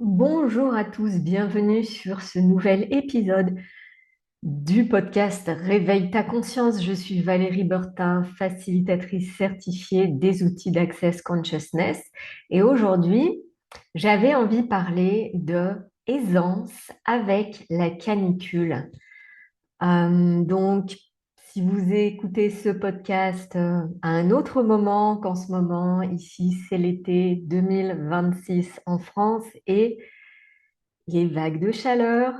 Bonjour à tous, bienvenue sur ce nouvel épisode du podcast Réveille ta conscience. Je suis Valérie Bertin, facilitatrice certifiée des outils d'Access Consciousness. Et aujourd'hui, j'avais envie de parler de aisance avec la canicule. Donc, si vous écoutez ce podcast à un autre moment qu'en ce moment, ici c'est l'été 2026 en France et les vagues de chaleur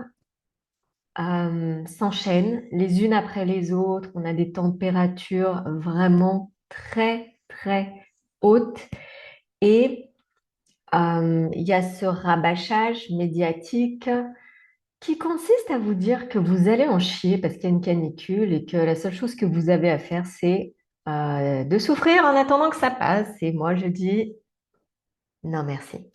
s'enchaînent les unes après les autres. On a des températures vraiment très, très hautes. Et il y a ce rabâchage médiatique qui consiste à vous dire que vous allez en chier parce qu'il y a une canicule et que la seule chose que vous avez à faire, c'est de souffrir en attendant que ça passe. Et moi, je dis non, merci.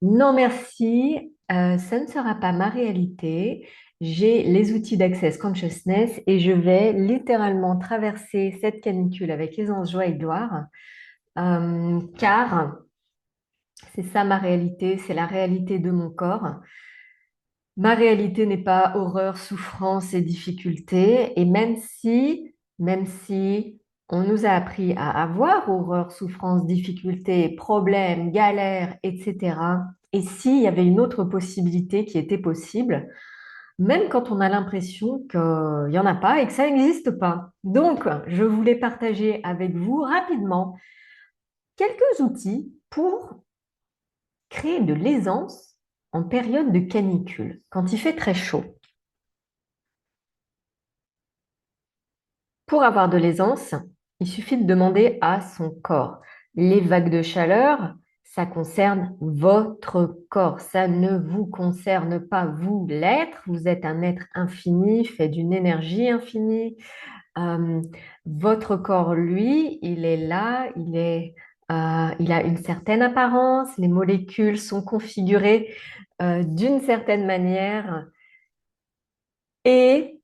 Non, merci. Ça ne sera pas ma réalité. J'ai les outils d'Access Consciousness et je vais littéralement traverser cette canicule avec aisance, joie et gloire, car c'est ça ma réalité, c'est la réalité de mon corps. Ma réalité n'est pas horreur, souffrance et difficulté. Et même si on nous a appris à avoir horreur, souffrance, difficulté, problèmes, galères, etc. Et s'il y avait une autre possibilité qui était possible, même quand on a l'impression qu'il n'y en a pas et que ça n'existe pas. Donc, je voulais partager avec vous rapidement quelques outils pour créer de l'aisance en période de canicule, quand il fait très chaud. Pour avoir de l'aisance, il suffit de demander à son corps. Les vagues de chaleur, ça concerne votre corps. Ça ne vous concerne pas vous, l'être. Vous êtes un être infini, fait d'une énergie infinie. Euh, Votre corps, lui, il est là, il a une certaine apparence. Les molécules sont configurées d'une certaine manière. Et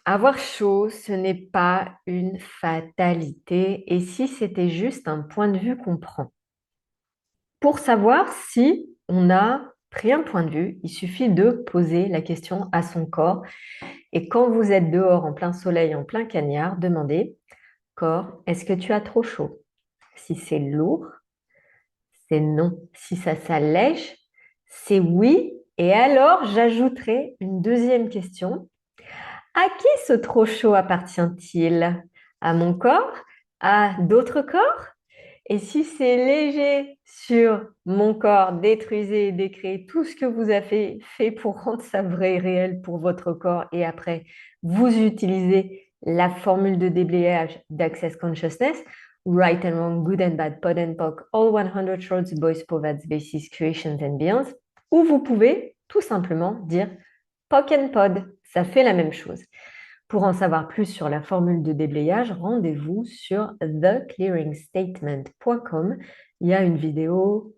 avoir chaud, ce n'est pas une fatalité. Et si c'était juste un point de vue qu'on prend. Pour savoir si on a pris un point de vue, il suffit de poser la question à son corps. Et quand vous êtes dehors en plein soleil, en plein cagnard, demandez, corps, est-ce que tu as trop chaud? Si c'est lourd, c'est non. Si ça s'allège, c'est oui. Et alors, j'ajouterai une deuxième question. À qui ce trop chaud appartient-il? À mon corps? À d'autres corps? Et si c'est léger sur mon corps, détruisez et décréez tout ce que vous avez fait pour rendre ça vrai et réel pour votre corps. Et après, vous utilisez la formule de déblayage d'Access Consciousness. Right and wrong, good and bad, pod and poc, all 100 shorts, boys, povats, basis, creations and beyonds. Ou vous pouvez tout simplement dire poc and pod. Ça fait la même chose. Pour en savoir plus sur la formule de déblayage, rendez-vous sur theclearingstatement.com. Il y a une vidéo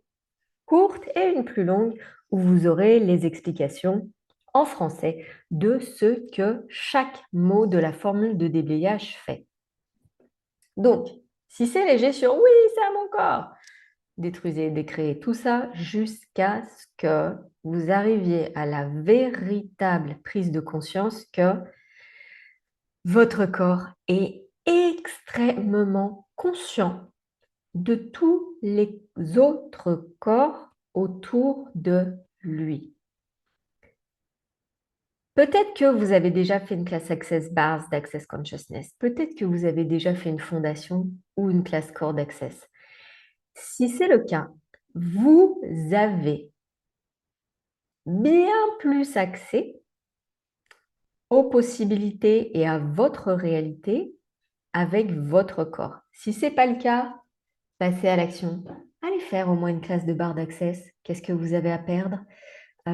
courte et une plus longue où vous aurez les explications en français de ce que chaque mot de la formule de déblayage fait. Donc, si c'est léger sur oui, c'est à mon corps, détruisez, décréez tout ça jusqu'à ce que vous arriviez à la véritable prise de conscience que votre corps est extrêmement conscient de tous les autres corps autour de lui. Peut-être que vous avez déjà fait une classe Access Bars d'Access Consciousness. Peut-être que vous avez déjà fait une fondation ou une classe Core d'Access. Si c'est le cas, vous avez bien plus accès aux possibilités et à votre réalité avec votre corps. Si ce n'est pas le cas, passez à l'action. Allez faire au moins une classe de barre d'access. Qu'est-ce que vous avez à perdre?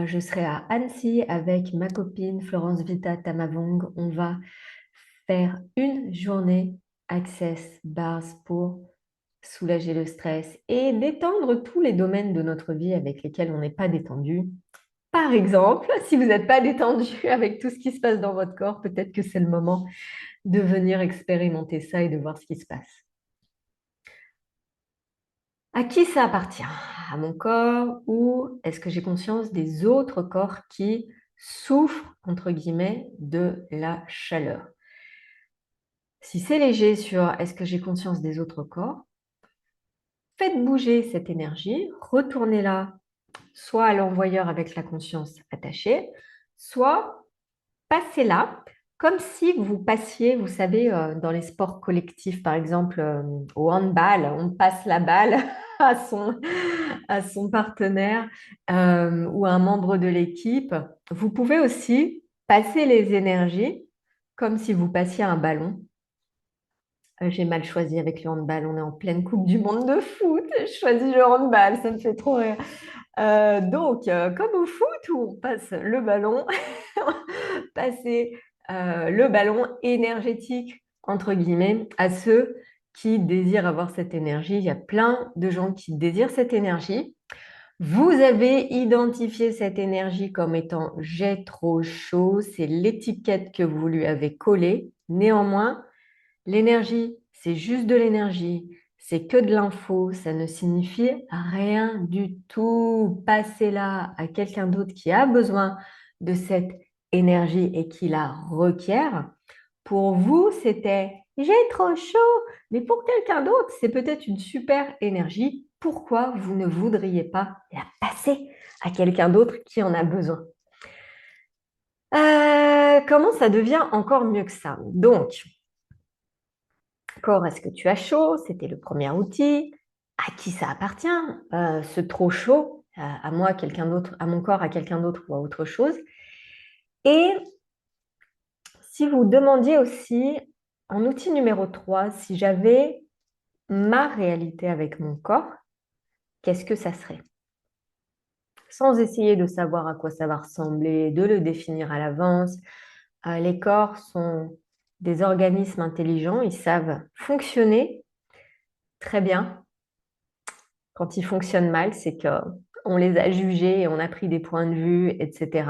Je serai à Annecy avec ma copine Florence Vita Tamavong. On va faire une journée Access Bars pour soulager le stress et détendre tous les domaines de notre vie avec lesquels on n'est pas détendu. Par exemple, si vous n'êtes pas détendu avec tout ce qui se passe dans votre corps, peut-être que c'est le moment de venir expérimenter ça et de voir ce qui se passe. À qui ça appartient? à mon corps ou est-ce que j'ai conscience des autres corps qui souffrent, entre guillemets, de la chaleur? Si c'est léger sur est-ce que j'ai conscience des autres corps, faites bouger cette énergie, retournez-la soit à l'envoyeur avec la conscience attachée, soit passez-la comme si vous passiez, vous savez, dans les sports collectifs, par exemple au handball, on passe la balle à son partenaire ou à un membre de l'équipe. Vous pouvez aussi passer les énergies comme si vous passiez un ballon. J'ai mal choisi avec le handball, on est en pleine Coupe du Monde de foot. Je choisis le handball, ça me fait trop rire. Comme au foot où on passe le ballon, passer le ballon énergétique, entre guillemets, à ceux qui désirent avoir cette énergie. Il y a plein de gens qui désirent cette énergie. Vous avez identifié cette énergie comme étant j'ai trop chaud, c'est l'étiquette que vous lui avez collée. Néanmoins, l'énergie, c'est juste de l'énergie, c'est que de l'info, ça ne signifie rien du tout. Passez-la à quelqu'un d'autre qui a besoin de cette énergie et qui la requiert. Pour vous, c'était j'ai trop chaud, mais pour quelqu'un d'autre, c'est peut-être une super énergie. Pourquoi vous ne voudriez pas la passer à quelqu'un d'autre qui en a besoin? Comment ça devient encore mieux que ça? Donc, corps, est-ce que tu as chaud? C'était le premier outil. À qui ça appartient? Ce trop chaud, à moi, à quelqu'un d'autre, à mon corps, à quelqu'un d'autre ou à autre chose. Et si vous demandiez aussi, en outil numéro 3, si j'avais ma réalité avec mon corps, qu'est-ce que ça serait? Sans essayer de savoir à quoi ça va ressembler, de le définir à l'avance. Les corps sont des organismes intelligents, ils savent fonctionner très bien. Quand ils fonctionnent mal, c'est qu'on les a jugés et on a pris des points de vue, etc.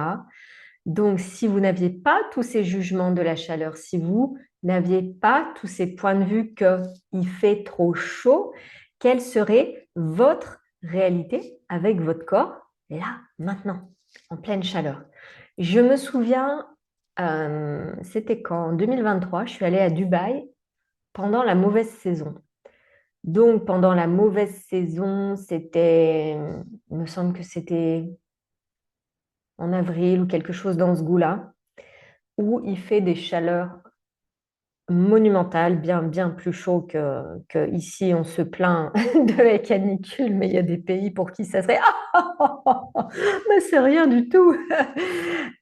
Donc, si vous n'aviez pas tous ces jugements de la chaleur, si vous n'aviez pas tous ces points de vue qu'il fait trop chaud, quelle serait votre réalité avec votre corps là, maintenant, en pleine chaleur? Je me souviens, c'était quand, en 2023, je suis allée à Dubaï pendant la mauvaise saison. Donc, pendant la mauvaise saison, c'était, il me semble que c'était en avril ou quelque chose dans ce goût-là, où il fait des chaleurs monumentales, bien, bien plus chaud que ici. On se plaint de la canicule, mais il y a des pays pour qui ça serait mais c'est rien du tout.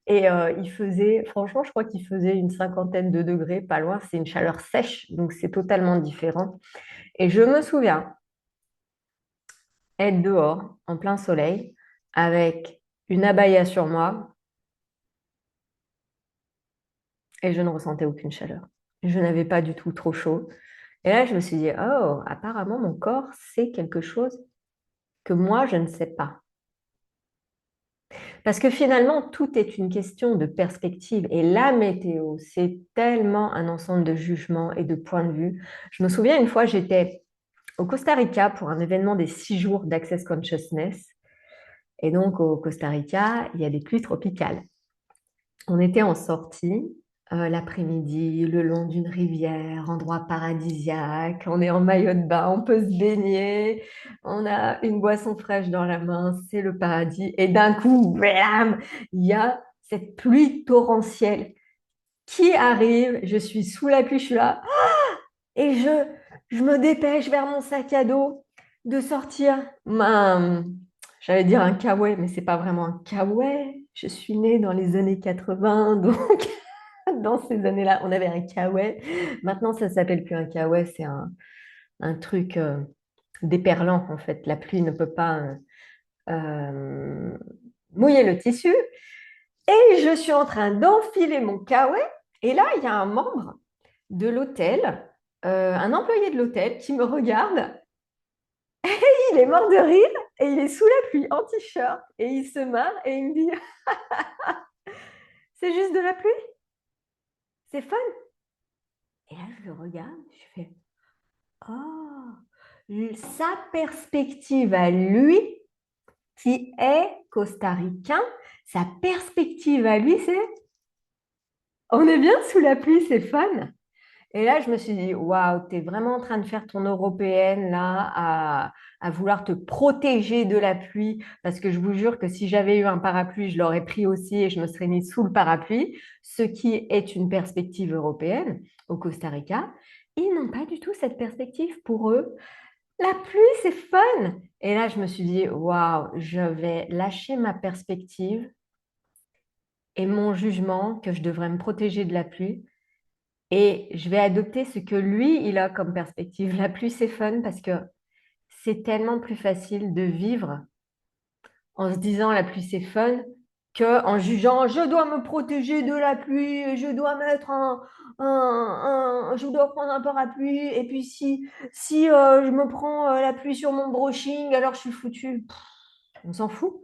Et il faisait, franchement, je crois qu'il faisait une cinquantaine de degrés, pas loin. C'est une chaleur sèche, donc c'est totalement différent. Et je me souviens être dehors, en plein soleil, avec une abaya sur moi, et je ne ressentais aucune chaleur. Je n'avais pas du tout trop chaud. Et là, je me suis dit, oh, apparemment, mon corps sait quelque chose que moi, je ne sais pas. Parce que finalement, tout est une question de perspective. Et la météo, c'est tellement un ensemble de jugements et de points de vue. Je me souviens une fois, j'étais au Costa Rica pour un événement des 6 jours d'Access Consciousness. Et donc, au Costa Rica, il y a des pluies tropicales. On était en sortie l'après-midi, le long d'une rivière, endroit paradisiaque. On est en maillot de bain, on peut se baigner. On a une boisson fraîche dans la main, c'est le paradis. Et d'un coup, blam, il y a cette pluie torrentielle qui arrive. Je suis sous la pluie, je suis là. Et je me dépêche vers mon sac à dos de sortir j'allais dire un kawaii, mais c'est pas vraiment un kawaii. Je suis née dans les années 80, donc dans ces années-là, on avait un kawaii. Maintenant, ça s'appelle plus un kawaii, c'est un truc déperlant en fait. La pluie ne peut pas euh, mouiller le tissu. Et je suis en train d'enfiler mon kawaii. Et là, il y a un membre de l'hôtel, un employé de l'hôtel qui me regarde. Il est mort de rire et il est sous la pluie en t-shirt et il se marre et il me dit c'est juste de la pluie, c'est fun. Et là, je le regarde, je fais oh, sa perspective à lui, qui est costaricain, sa perspective à lui, c'est on est bien sous la pluie, c'est fun. Et là, je me suis dit, waouh, tu es vraiment en train de faire ton européenne là, à vouloir te protéger de la pluie. Parce que je vous jure que si j'avais eu un parapluie, je l'aurais pris aussi et je me serais mis sous le parapluie, ce qui est une perspective européenne au Costa Rica. Ils n'ont pas du tout cette perspective pour eux. La pluie, c'est fun. Et là, je me suis dit, waouh, je vais lâcher ma perspective et mon jugement que je devrais me protéger de la pluie. Et je vais adopter ce que lui, il a comme perspective. La pluie, c'est fun parce que c'est tellement plus facile de vivre en se disant la pluie, c'est fun que en jugeant je dois me protéger de la pluie, je dois mettre je dois prendre un parapluie et puis si je me prends la pluie sur mon brushing, alors je suis foutue. Pff, on s'en fout.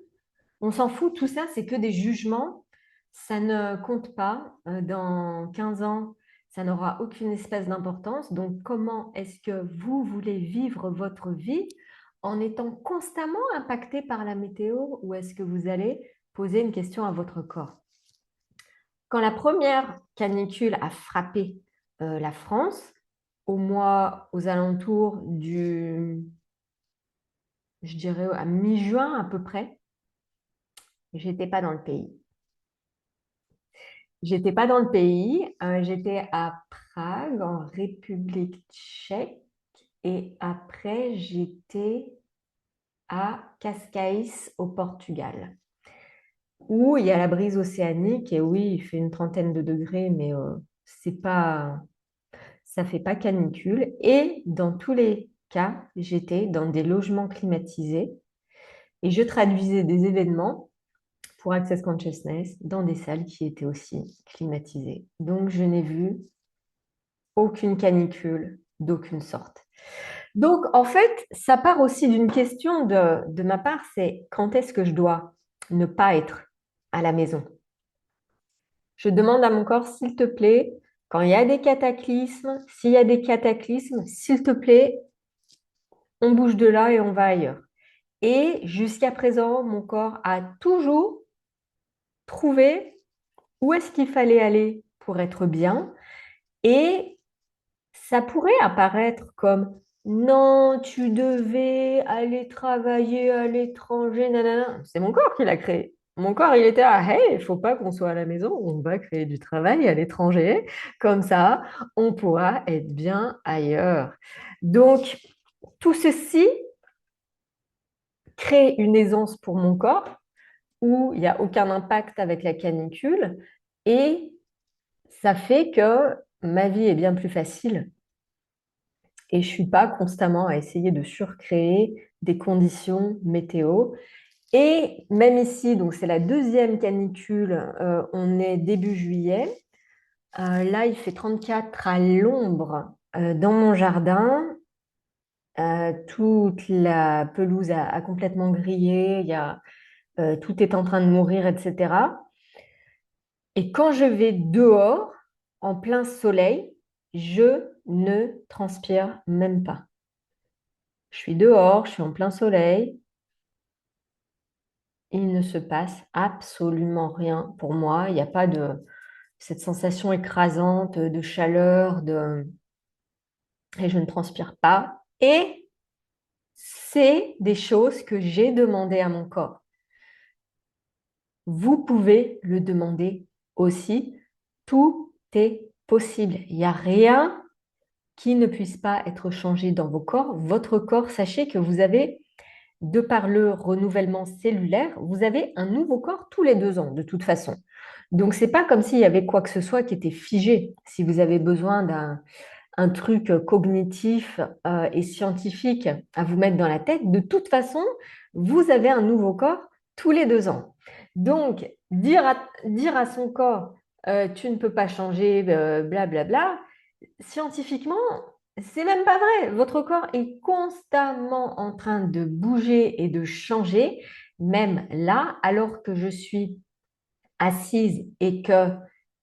On s'en fout, tout ça, c'est que des jugements. Ça ne compte pas. Dans 15 ans, ça n'aura aucune espèce d'importance. Donc, comment est-ce que vous voulez vivre votre vie en étant constamment impacté par la météo ou est-ce que vous allez poser une question à votre corps? Quand la première canicule a frappé la France, aux alentours je dirais à mi-juin à peu près, j'étais pas dans le pays. J'étais pas dans le pays, j'étais à Prague, en République tchèque, et après j'étais à Cascais, au Portugal, où il y a la brise océanique, et oui, il fait une trentaine de degrés, mais c'est pas, ça fait pas canicule. Et dans tous les cas, j'étais dans des logements climatisés, et je traduisais des événements pour Access Consciousness dans des salles qui étaient aussi climatisées. Donc, je n'ai vu aucune canicule d'aucune sorte. Donc, en fait, ça part aussi d'une question de ma part, c'est quand est-ce que je dois ne pas être à la maison? Je demande à mon corps, s'il te plaît, quand il y a des cataclysmes, s'il y a des cataclysmes, s'il te plaît, on bouge de là et on va ailleurs. Et jusqu'à présent, mon corps a toujours trouvé où est-ce qu'il fallait aller pour être bien. Et ça pourrait apparaître comme non, tu devais aller travailler à l'étranger, nanana. C'est mon corps qui l'a créé. Mon corps, il était à hey, il faut pas qu'on soit à la maison, on va créer du travail à l'étranger. Comme ça, on pourra être bien ailleurs. Donc, tout ceci crée une aisance pour mon corps où il n'y a aucun impact avec la canicule et ça fait que ma vie est bien plus facile et je ne suis pas constamment à essayer de surcréer des conditions météo. Et même ici, donc c'est la deuxième canicule, on est début juillet. Là, il fait 34 à l'ombre dans mon jardin. Toute la pelouse a complètement grillé, tout est en train de mourir, etc. Et quand je vais dehors, en plein soleil, je ne transpire même pas. Je suis dehors, je suis en plein soleil. Il ne se passe absolument rien pour moi. Il n'y a pas de cette sensation écrasante de chaleur, et je ne transpire pas. Et c'est des choses que j'ai demandées à mon corps. Vous pouvez le demander aussi. Tout est possible. Il n'y a rien qui ne puisse pas être changé dans vos corps. Votre corps, sachez que vous avez, de par le renouvellement cellulaire, vous avez un nouveau corps tous les 2 ans, de toute façon. Donc, ce n'est pas comme s'il y avait quoi que ce soit qui était figé. Si vous avez besoin d'un truc cognitif et scientifique à vous mettre dans la tête, de toute façon, vous avez un nouveau corps tous les 2 ans. Donc, dire à son corps, tu ne peux pas changer, blablabla, scientifiquement, c'est même pas vrai. Votre corps est constamment en train de bouger et de changer, même là, alors que je suis assise et que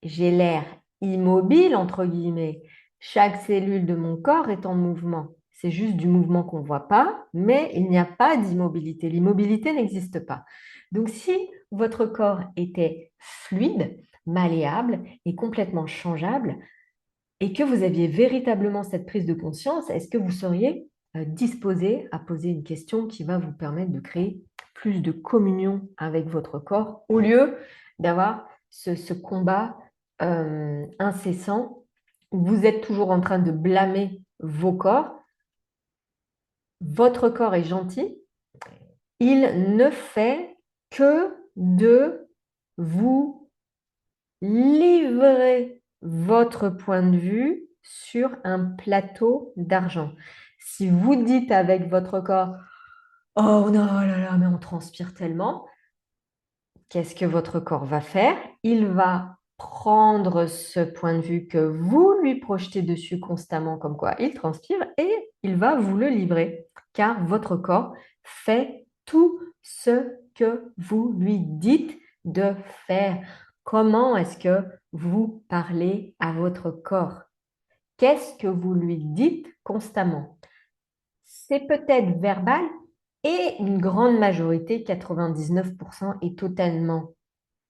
j'ai l'air immobile, entre guillemets. Chaque cellule de mon corps est en mouvement. c'est juste du mouvement qu'on ne voit pas, mais il n'y a pas d'immobilité. L'immobilité n'existe pas. Donc, si votre corps était fluide, malléable et complètement changeable, et que vous aviez véritablement cette prise de conscience, est-ce que vous seriez disposé à poser une question qui va vous permettre de créer plus de communion avec votre corps au lieu d'avoir ce combat incessant où vous êtes toujours en train de blâmer vos corps. Votre corps est gentil, il ne fait que de vous livrer votre point de vue sur un plateau d'argent. Si vous dites avec votre corps, oh non, oh là là, mais on transpire tellement, qu'est-ce que votre corps va faire? Il va prendre ce point de vue que vous lui projetez dessus constamment, comme quoi il transpire, et il va vous le livrer, car votre corps fait tout ce que vous lui dites de faire. Comment est-ce que vous parlez à votre corps? Qu'est-ce que vous lui dites constamment? C'est peut-être verbal et une grande majorité, 99%, est totalement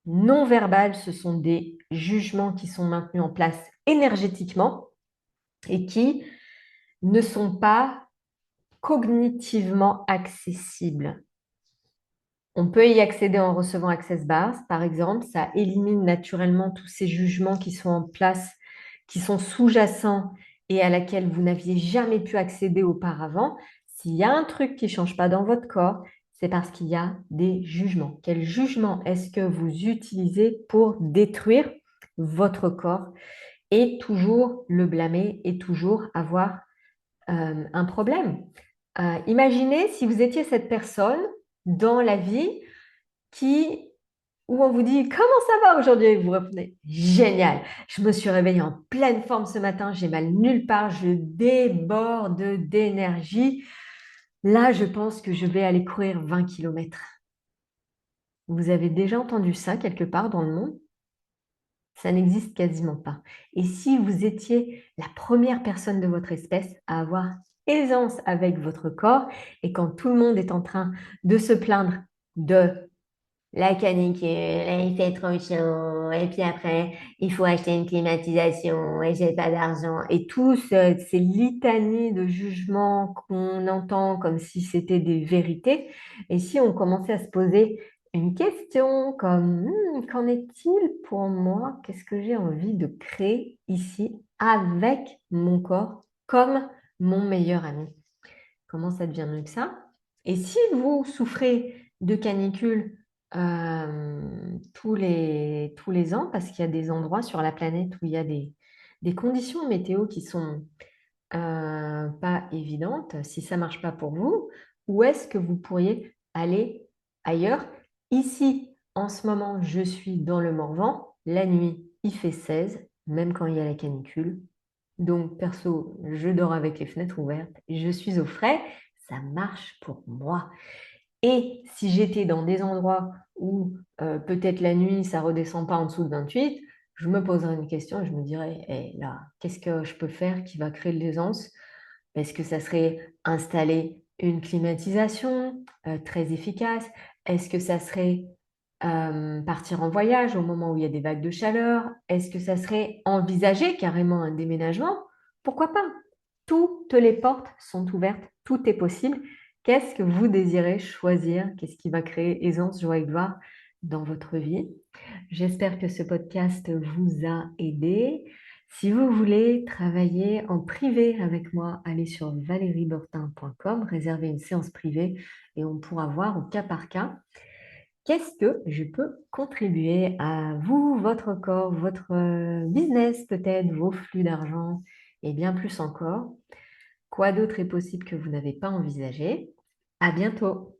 non verbal. Ce sont des jugements qui sont maintenus en place énergétiquement et qui ne sont pas cognitivement accessibles. On peut y accéder en recevant Access Bars, par exemple. Ça élimine naturellement tous ces jugements qui sont en place, qui sont sous-jacents et à laquelle vous n'aviez jamais pu accéder auparavant. S'il y a un truc qui ne change pas dans votre corps, c'est parce qu'il y a des jugements. Quel jugement est-ce que vous utilisez pour détruire votre corps et toujours le blâmer et toujours avoir un problème? Imaginez si vous étiez cette personne dans la vie où on vous dit comment ça va aujourd'hui et vous répondez génial, je me suis réveillée en pleine forme ce matin, j'ai mal nulle part, je déborde d'énergie. Là, je pense que je vais aller courir 20 kilomètres. Vous avez déjà entendu ça quelque part dans le monde? Ça n'existe quasiment pas. Et si vous étiez la première personne de votre espèce à avoir aisance avec votre corps et quand tout le monde est en train de se plaindre de la canicule, il fait trop chaud, et puis après, il faut acheter une climatisation, et j'ai pas d'argent, et tous ces litanies de jugements qu'on entend comme si c'était des vérités, et si on commençait à se poser une question comme qu'en est-il pour moi? Qu'est-ce que j'ai envie de créer ici avec mon corps comme mon meilleur ami? Comment ça devient mieux que ça? Et si vous souffrez de canicule tous les ans, parce qu'il y a des endroits sur la planète où il y a des conditions météo qui sont pas évidentes, si ça ne marche pas pour vous, où est-ce que vous pourriez aller ailleurs? Ici, en ce moment, je suis dans le Morvan. La nuit, il fait 16, même quand il y a la canicule. Donc, perso, je dors avec les fenêtres ouvertes, je suis au frais, ça marche pour moi. Et si j'étais dans des endroits où peut-être la nuit, ça ne redescend pas en dessous de 28, je me poserais une question et je me dirais, eh, là, qu'est-ce que je peux faire qui va créer de l'aisance? Est-ce que ça serait installer une climatisation très efficace? Est-ce que ça serait partir en voyage au moment où il y a des vagues de chaleur? Est-ce que ça serait envisager carrément un déménagement? Pourquoi pas? Toutes les portes sont ouvertes, tout est possible. Qu'est-ce que vous désirez choisir? Qu'est-ce qui va créer aisance, joie et gloire dans votre vie? J'espère que ce podcast vous a aidé. Si vous voulez travailler en privé avec moi, allez sur valériebortin.com, réservez une séance privée et on pourra voir au cas par cas qu'est-ce que je peux contribuer à vous, votre corps, votre business peut-être, vos flux d'argent et bien plus encore. Quoi d'autre est possible que vous n'avez pas envisagé? À bientôt!